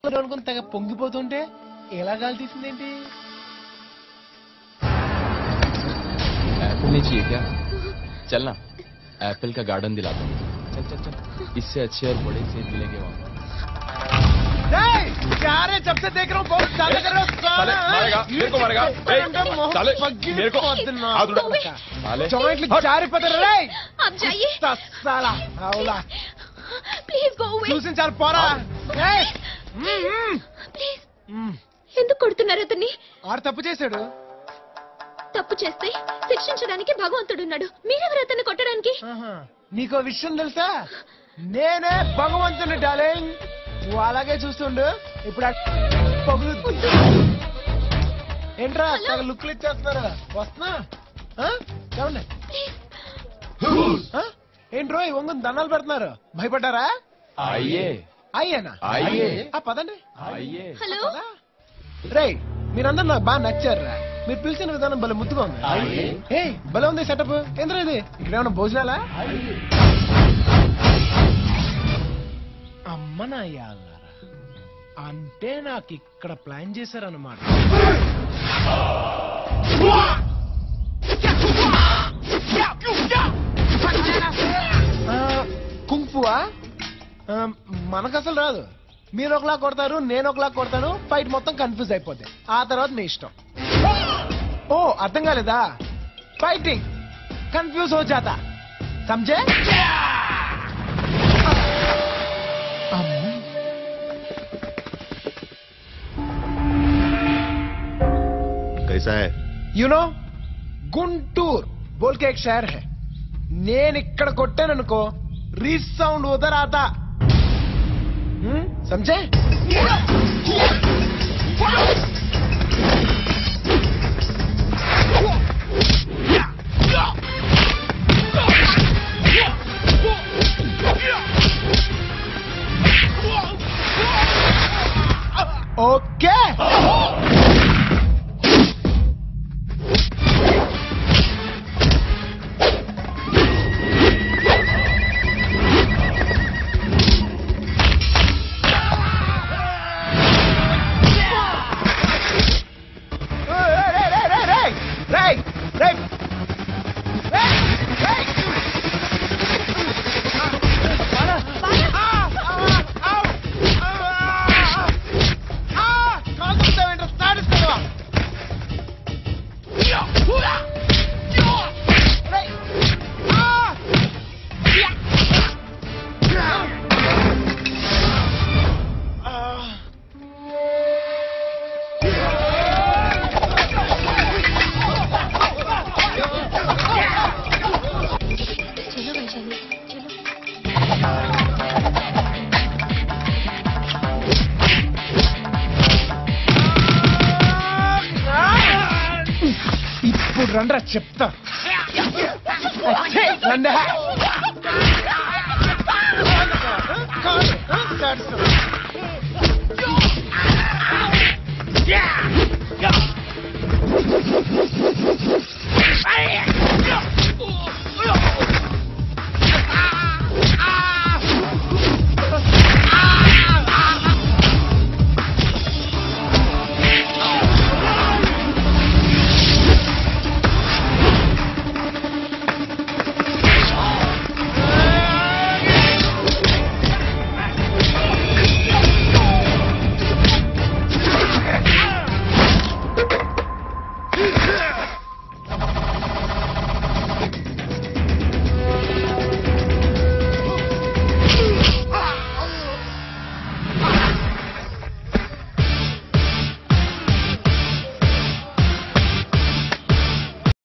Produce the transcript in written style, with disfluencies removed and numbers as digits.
తీసుకుంటాం అనుకుని తెగ పొంగిపోతుంటే ఎలా గాలి తీసిందేంటి? एप्पल नहीं चाहिए क्या? चलना एप्पल का गार्डन दिलाता हूँ। चल चल चल, इससे अच्छे और बड़े सेब मिलेंगे वहाँ। क्या रे, जब से देख रहा हूँ बहुत ज्यादा कर रहे हो। साले मारेगा, मेरे को मारेगा। साले मेरे को साले जॉइंट चार पता रे। आप जाइए साला औला ప్లీజ్ గో అవే చూసించాలి పోరా. ప్లీజ్ ఎందుకు కొడుతున్నారు అతన్ని? ఆడు తప్పు చేశాడు. తప్పు చేస్తే శిక్షించడానికి భగవంతుడు ఉన్నాడు. మీరెవరు అతన్ని కొట్టడానికి? నీకో విషయం తెలుసా? నేనే భగవంతుని డార్లింగ్. నువ్వు అలాగే చూస్తుండు. ఇప్పుడు ఏంట్రా లుక్లు ఇచ్చేస్తున్నారు? వస్తున్నా చూడండి. ఏంట్రో వంగుని దండాలు పెడుతున్నారు. భయపడ్డారా? आइए అయ్యేనా? आइए పదండి. आइए। హలో రే మీరందరూ నాకు బాగా నచ్చారురా. మీరు పిలిచిన విధానం భలే ముద్దుగా ఉంది. ఏ భలే ఉంది సెటప్. ఏంద్రా ఇది? ఇక్కడ ఏమన్నా భోజనాలా? అమ్మ నా యాళ్ళారా, అంటే నాకు ఇక్కడ ప్లాన్ చేశారన్నమాట. కుంఫువా? మనకు అసలు రాదు. మీరు ఒకలా కొడతారు, నేను ఒకలా కొడతాను. ఫైట్ మొత్తం కన్ఫ్యూజ్ అయిపోద్ది. ఆ తర్వాత మీ ఇష్టం. ఓ అర్థం కాలేదా? ఫైటింగ్ కన్ఫ్యూజ్ హో జాతా, సమझे? कैसा है? यू नो गुंटूर बोल के एक शहर है. నేను ఇక్కడ కొట్టాననుకో రీస్ సౌండ్ ఉదర్ ఆతా. समझे? ओके ఇప్పుడు రండ్రా చెప్తా. రండి.